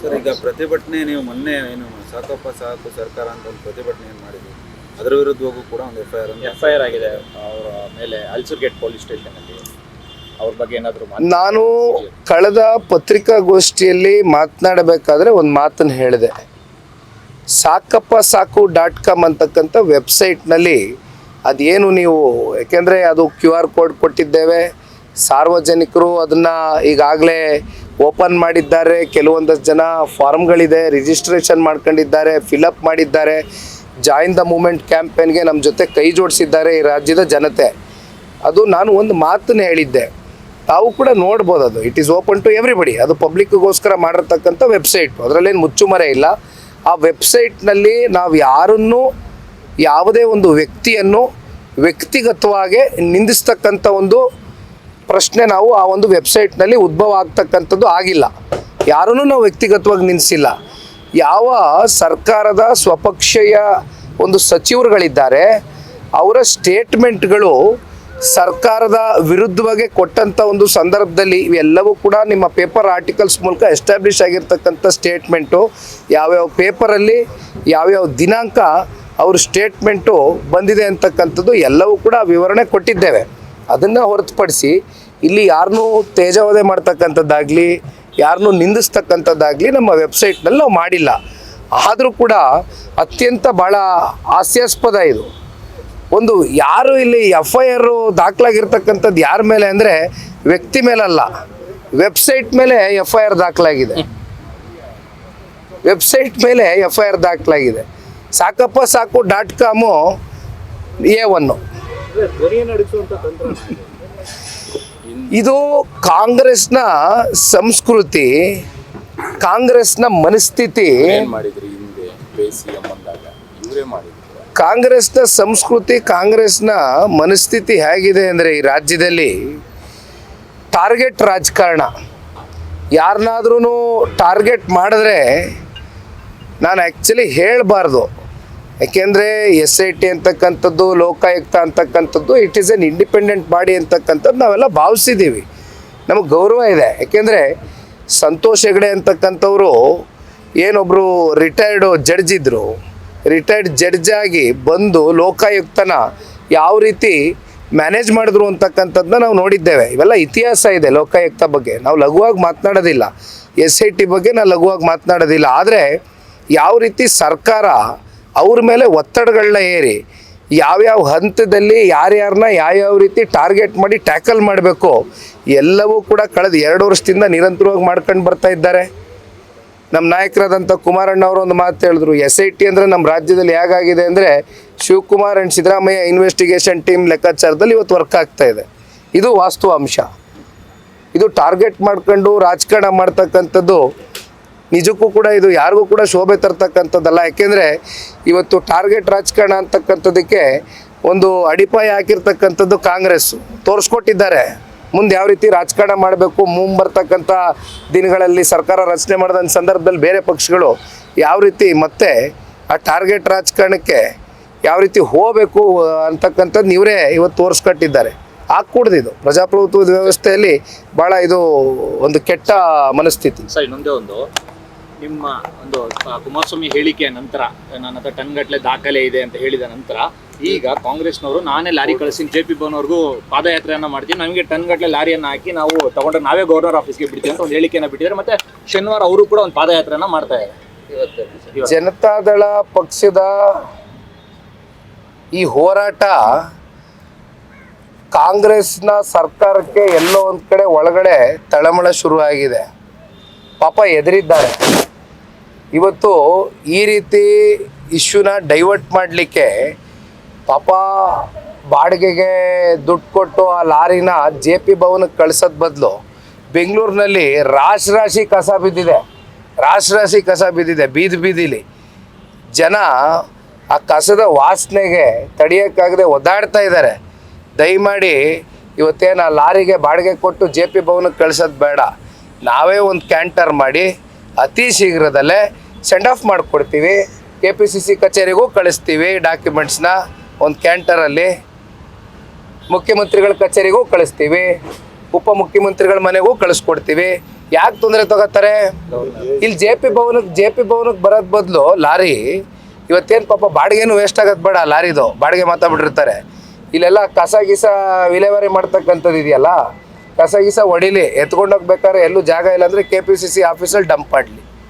Sir, ಈಗ ಪ್ರತಿಭಟನೆ ನೀವು ಮೊನ್ನೆ ಏನು ಸಾಕಪ್ಪ ಸಾಕು ಸರ್ಕಾರ ಅಂತ ಒಂದು ಪ್ರತಿಭಟನೆ ಮಾಡಿದ್ವಿ, ಅದರ ವಿರುದ್ಧವಾಗೂ ಕೂಡ ಒಂದು ಎಫ್ಐಆರ್ ಆಗಿದೆ ಅವರ ಮೇಲೆ ಅಲ್ಸೂರ್ಗೇಟ್ ಪೊಲೀಸ್ ಸ್ಟೇಷನಲ್ಲಿ. ಅವ್ರ ಬಗ್ಗೆ ಏನಾದರೂ ನಾನು ಕಳೆದ ಪತ್ರಿಕಾಗೋಷ್ಠಿಯಲ್ಲಿ ಮಾತನಾಡಬೇಕಾದ್ರೆ ಒಂದು ಮಾತನ್ನು ಹೇಳಿದೆ. ಸಾಕಪ್ಪ ಸಾಕು .com ಅಂತಕ್ಕಂಥ ವೆಬ್ಸೈಟ್ನಲ್ಲಿ ಅದೇನು ನೀವು, ಯಾಕೆಂದರೆ ಅದು QR ಕೋಡ್ ಕೊಟ್ಟಿದ್ದೇವೆ, ಸಾರ್ವಜನಿಕರು ಅದನ್ನು ಈಗಾಗಲೇ ಓಪನ್ ಮಾಡಿದ್ದಾರೆ, ಕೆಲವೊಂದಷ್ಟು ಜನ ಫಾರ್ಮ್ಗಳಿದೆ, ರಿಜಿಸ್ಟ್ರೇಷನ್ ಮಾಡ್ಕೊಂಡಿದ್ದಾರೆ, ಫಿಲಪ್ ಮಾಡಿದ್ದಾರೆ, ಜಾಯಿನ್ ದ ಮೂಮೆಂಟ್ ಕ್ಯಾಂಪೇನ್ಗೆ ನಮ್ಮ ಜೊತೆ ಕೈ ಜೋಡಿಸಿದ್ದಾರೆ ಈ ರಾಜ್ಯದ ಜನತೆ. ಅದು ನಾನು ಒಂದು ಮಾತನ್ನು ಹೇಳಿದ್ದೆ, ತಾವು ಕೂಡ ನೋಡ್ಬೋದು, ಅದು it is open to everybody. ಅದು ಪಬ್ಲಿಕ್ಗೋಸ್ಕರ ಮಾಡಿರ್ತಕ್ಕಂಥ ವೆಬ್ಸೈಟ್, ಅದರಲ್ಲೇನು ಮುಚ್ಚುಮರೆ ಇಲ್ಲ. ಆ ವೆಬ್ಸೈಟ್ನಲ್ಲಿ ನಾವು ಯಾರನ್ನು, ಯಾವುದೇ ಒಂದು ವ್ಯಕ್ತಿಯನ್ನು ವ್ಯಕ್ತಿಗತವಾಗಿ ನಿಂದಿಸ್ತಕ್ಕಂಥ ಒಂದು ಪ್ರಶ್ನೆ ನಾವು ಆ ಒಂದು ವೆಬ್ಸೈಟ್ನಲ್ಲಿ ಉದ್ಭವ ಆಗ್ತಕ್ಕಂಥದ್ದು ಆಗಿಲ್ಲ. ಯಾರನ್ನೂ ನಾವು ವ್ಯಕ್ತಿಗತವಾಗಿ ನಿಲ್ಲಿಸಿಲ್ಲ. ಯಾವ ಸರ್ಕಾರದ ಸ್ವಪಕ್ಷೀಯ ಒಂದು ಸಚಿವರುಗಳಿದ್ದಾರೆ ಅವರ ಸ್ಟೇಟ್ಮೆಂಟ್ಗಳು ಸರ್ಕಾರದ ವಿರುದ್ಧವಾಗಿ ಕೊಟ್ಟಂಥ ಒಂದು ಸಂದರ್ಭದಲ್ಲಿ ಇವೆಲ್ಲವೂ ಕೂಡ ನಿಮ್ಮ ಪೇಪರ್ ಆರ್ಟಿಕಲ್ಸ್ ಮೂಲಕ ಎಸ್ಟಾಬ್ಲಿಷ್ ಆಗಿರ್ತಕ್ಕಂಥ ಸ್ಟೇಟ್ಮೆಂಟು, ಯಾವ್ಯಾವ ಪೇಪರಲ್ಲಿ ಯಾವ್ಯಾವ ದಿನಾಂಕ ಅವ್ರ ಸ್ಟೇಟ್ಮೆಂಟು ಬಂದಿದೆ ಅಂತಕ್ಕಂಥದ್ದು ಎಲ್ಲವೂ ಕೂಡ ವಿವರಣೆ ಕೊಟ್ಟಿದ್ದೇವೆ. ಅದನ್ನು ಹೊರತುಪಡಿಸಿ ಇಲ್ಲಿ ಯಾರನ್ನೂ ತೇಜಾವಧೆ ಮಾಡ್ತಕ್ಕಂಥದ್ದಾಗಲಿ ಯಾರನ್ನೂ ನಿಂದಿಸ್ತಕ್ಕಂಥದ್ದಾಗಲಿ ನಮ್ಮ ವೆಬ್ಸೈಟ್ನಲ್ಲಿ ನಾವು ಮಾಡಿಲ್ಲ. ಆದರೂ ಕೂಡ ಅತ್ಯಂತ ಭಾಳ ಹಾಸ್ಯಾಸ್ಪದ ಇದು. ಒಂದು ಯಾರು ಇಲ್ಲಿ FIR ದಾಖಲಾಗಿರ್ತಕ್ಕಂಥದ್ದು ಯಾರ ಮೇಲೆ ಅಂದರೆ ವ್ಯಕ್ತಿ ಮೇಲಲ್ಲ, ವೆಬ್ಸೈಟ್ ಮೇಲೆ FIR ದಾಖಲಾಗಿದೆ. ವೆಬ್ಸೈಟ್ ಮೇಲೆ FIR ದಾಖಲಾಗಿದೆ. ಸಾಕಪ್ಪ ಸಾಕು .com A1. ಇದು ಕಾಂಗ್ರೆಸ್ನ ಸಂಸ್ಕೃತಿ, ಕಾಂಗ್ರೆಸ್ನ ಮನಸ್ಥಿತಿ. ಕಾಂಗ್ರೆಸ್ನ ಸಂಸ್ಕೃತಿ, ಕಾಂಗ್ರೆಸ್ನ ಮನಸ್ಥಿತಿ ಹೇಗಿದೆ ಅಂದರೆ ಈ ರಾಜ್ಯದಲ್ಲಿ ಟಾರ್ಗೆಟ್ ರಾಜಕಾರಣ. ಯಾರನ್ನಾದ್ರೂ ಟಾರ್ಗೆಟ್ ಮಾಡಿದ್ರೆ ನಾನು ಆ್ಯಕ್ಚುಲಿ ಹೇಳಬಾರ್ದು, ಯಾಕೆಂದರೆ SIT ಅಂತಕ್ಕಂಥದ್ದು, ಲೋಕಾಯುಕ್ತ ಅಂತಕ್ಕಂಥದ್ದು it is N independent body ಅಂತಕ್ಕಂಥದ್ದು ನಾವೆಲ್ಲ ಭಾವಿಸಿದ್ದೀವಿ, ನಮಗೆ ಗೌರವ ಇದೆ. ಯಾಕೆಂದರೆ ಸಂತೋಷ್ ಹೆಗಡೆ ಅಂತಕ್ಕಂಥವ್ರು ಏನೊಬ್ಬರು ರಿಟೈರ್ಡ್ ಜಡ್ಜ್ ಇದ್ದರು, ರಿಟೈರ್ಡ್ ಜಡ್ಜ್ ಆಗಿ ಬಂದು ಲೋಕಾಯುಕ್ತನ ಯಾವ ರೀತಿ ಮ್ಯಾನೇಜ್ ಮಾಡಿದ್ರು ಅಂತಕ್ಕಂಥದ್ದನ್ನ ನಾವು ನೋಡಿದ್ದೇವೆ. ಇವೆಲ್ಲ ಇತಿಹಾಸ ಇದೆ ಲೋಕಾಯುಕ್ತ ಬಗ್ಗೆ, ನಾವು ಲಘುವಾಗಿ ಮಾತನಾಡೋದಿಲ್ಲ. SIT ಬಗ್ಗೆ ನಾವು ಲಘುವಾಗಿ ಮಾತನಾಡೋದಿಲ್ಲ. ಆದರೆ ಯಾವ ರೀತಿ ಸರ್ಕಾರ ಅವ್ರ ಮೇಲೆ ಒತ್ತಡಗಳನ್ನ ಏರಿ ಯಾವ್ಯಾವ ಹಂತದಲ್ಲಿ ಯಾರ್ಯಾರನ್ನ ಯಾವ್ಯಾವ ರೀತಿ ಟಾರ್ಗೆಟ್ ಮಾಡಿ ಟ್ಯಾಕಲ್ ಮಾಡಬೇಕು ಎಲ್ಲವೂ ಕೂಡ ಕಳೆದ 2 ವರ್ಷದಿಂದ ನಿರಂತರವಾಗಿ ಮಾಡ್ಕೊಂಡು ಬರ್ತಾ ಇದ್ದಾರೆ. ನಮ್ಮ ನಾಯಕರಾದಂಥ ಕುಮಾರಣ್ಣ ಅವರು ಒಂದು ಮಾತು ಹೇಳಿದ್ರು, SIT ಅಂದರೆ ನಮ್ಮ ರಾಜ್ಯದಲ್ಲಿ ಹೇಗಾಗಿದೆ ಅಂದರೆ Shivakumar and Siddaramaiah investigation team ಲೆಕ್ಕಾಚಾರದಲ್ಲಿ ಇವತ್ತು ವರ್ಕ್ ಆಗ್ತಾ ಇದೆ. ಇದು ವಾಸ್ತವಾಂಶ. ಇದು ಟಾರ್ಗೆಟ್ ಮಾಡ್ಕೊಂಡು ರಾಜಕಾರಣ ಮಾಡ್ತಕ್ಕಂಥದ್ದು ನಿಜಕ್ಕೂ ಕೂಡ ಇದು ಯಾರಿಗೂ ಕೂಡ ಶೋಭೆ ತರ್ತಕ್ಕಂಥದ್ದಲ್ಲ. ಯಾಕೆಂದರೆ ಇವತ್ತು ಟಾರ್ಗೆಟ್ ರಾಜಕಾರಣ ಅಂತಕ್ಕಂಥದ್ದಕ್ಕೆ ಒಂದು ಅಡಿಪಾಯ ಹಾಕಿರ್ತಕ್ಕಂಥದ್ದು ಕಾಂಗ್ರೆಸ್ಸು ತೋರಿಸ್ಕೊಟ್ಟಿದ್ದಾರೆ. ಮುಂದೆ ಯಾವ ರೀತಿ ರಾಜಕಾರಣ ಮಾಡಬೇಕು, ಮುಂಬರ್ತಕ್ಕಂಥ ದಿನಗಳಲ್ಲಿ ಸರ್ಕಾರ ರಚನೆ ಮಾಡಿದ ಸಂದರ್ಭದಲ್ಲಿ ಬೇರೆ ಪಕ್ಷಗಳು ಯಾವ ರೀತಿ ಮತ್ತೆ ಆ ಟಾರ್ಗೆಟ್ ರಾಜಕಾರಣಕ್ಕೆ ಯಾವ ರೀತಿ ಹೋಗಬೇಕು ಅಂತಕ್ಕಂಥದ್ದು ಇವರೇ ಇವತ್ತು ತೋರಿಸ್ಕೊಟ್ಟಿದ್ದಾರೆ. ಆಗ್ಕೂಡ್ದಿದು ಪ್ರಜಾಪ್ರಭುತ್ವದ ವ್ಯವಸ್ಥೆಯಲ್ಲಿ ಭಾಳ ಇದು ಒಂದು ಕೆಟ್ಟ ಮನಸ್ಥಿತಿ. ಸರ್, ಇನ್ನೊಂದೇ ಒಂದು, ನಿಮ್ಮ ಒಂದು ಕುಮಾರಸ್ವಾಮಿ ಹೇಳಿಕೆಯ ನಂತರ ನನ್ನ ಹತ್ರ ಟನ್ಗಟ್ಟಲೆ ದಾಖಲೆ ಇದೆ ಅಂತ ಹೇಳಿದ ನಂತರ ಈಗ ಕಾಂಗ್ರೆಸ್ನವರು ನಾನೇ ಲಾರಿ ಕಳಿಸ್ತೀನಿ, JP ಭವನ್ ಅವ್ರಿಗೂ ಪಾದಯಾತ್ರೆಯನ್ನು ಮಾಡ್ತೀನಿ, ನಮಗೆ ಟನ್ಗಟ್ಟಲೆ ಲಾರಿಯನ್ನು ಹಾಕಿ ನಾವು ತಗೊಂಡ್ರೆ ನಾವೇ ಗವರ್ನರ್ ಆಫೀಸ್ಗೆ ಬಿಡ್ತೀವಿ ಅಂತ ಒಂದು ಹೇಳಿಕೆಯನ್ನು ಬಿಟ್ಟಿದ್ದಾರೆ. ಮತ್ತೆ ಶನಿವಾರ ಅವರು ಕೂಡ ಒಂದು ಪಾದಯಾತ್ರೆಯನ್ನು ಮಾಡ್ತಾ ಇದ್ದಾರೆ. ಜನತಾದಳ ಪಕ್ಷದ ಈ ಹೋರಾಟ ಕಾಂಗ್ರೆಸ್ನ ಸರ್ಕಾರಕ್ಕೆ ಎಲ್ಲೋ ಒಂದು ಕಡೆ ಒಳಗಡೆ ತಳಮಳ ಶುರುವಾಗಿದೆ. ಪಾಪ ಎದುರಿದ್ದಾರೆ. ಇವತ್ತು ಈ ರೀತಿ ಇಶ್ಯೂನ ಡೈವರ್ಟ್ ಮಾಡಲಿಕ್ಕೆ ಪಾಪ ಬಾಡಿಗೆಗೆ ದುಡ್ಡು ಕೊಟ್ಟು ಆ ಲಾರಿನ JP ಭವನಕ್ಕೆ ಕಳ್ಸೋದ್ ಬದಲು ಬೆಂಗಳೂರಿನಲ್ಲಿ ರಾಶಿ ಕಸ ಬಿದ್ದಿದೆ ಬೀದಿಲಿ. ಜನ ಆ ಕಸದ ವಾಸನೆಗೆ ತಡೆಯೋಕ್ಕಾಗದೆ ಒದ್ದಾಡ್ತಾ ಇದ್ದಾರೆ. ದಯಮಾಡಿ ಇವತ್ತೇನು ಆ ಲಾರಿಗೆ ಬಾಡಿಗೆ ಕೊಟ್ಟು JP ಭವನಕ್ಕೆ ಕಳ್ಸೋದು ಬೇಡ, ನಾವೇ ಒಂದು ಕ್ಯಾಂಟರ್ ಮಾಡಿ ಅತಿ ಶೀಘ್ರದಲ್ಲೇ ಸೆಂಡ್ ಆಫ್ ಮಾಡಿಕೊಡ್ತೀವಿ. KPCC ಕಚೇರಿಗೂ ಕಳಿಸ್ತೀವಿ ಡಾಕ್ಯುಮೆಂಟ್ಸ್ನ ಒಂದು ಕ್ಯಾಂಟರಲ್ಲಿ, ಮುಖ್ಯಮಂತ್ರಿಗಳ ಕಚೇರಿಗೂ ಕಳಿಸ್ತೀವಿ, ಉಪಮುಖ್ಯಮಂತ್ರಿಗಳ ಮನೆಗೂ ಕಳಿಸ್ಕೊಡ್ತೀವಿ. ಯಾಕೆ ತೊಂದರೆ ತಗೋತಾರೆ? ಇಲ್ಲಿ ಜೆ ಪಿ ಭವನಕ್ಕೆ ಬರೋದ್ ಬದಲು ಲಾರಿ ಇವತ್ತೇನು ಪಾಪ ಬಾಡಿಗೆನೂ ವೇಸ್ಟ್ ಆಗೋದು ಬೇಡ, ಲಾರಿದು ಬಾಡಿಗೆ ಮಾತಾಡ್ಬಿಟ್ಟಿರ್ತಾರೆ. ಇಲ್ಲೆಲ್ಲ ಕಸ ಗೀಸ ವಿಲೇವಾರಿ ಮಾಡ್ತಕ್ಕಂಥದ್ದು ಇದೆಯಲ್ಲ, ಕಸ ಗೀಸ ಹೊಡಿಲಿ, ಎತ್ಕೊಂಡೋಗ್ಬೇಕಾದ್ರೆ ಎಲ್ಲೂ ಜಾಗ ಇಲ್ಲ ಅಂದರೆ KPCC ಆಫೀಸಲ್ಲಿ ಡಂಪ್ ಮಾಡಲಿ.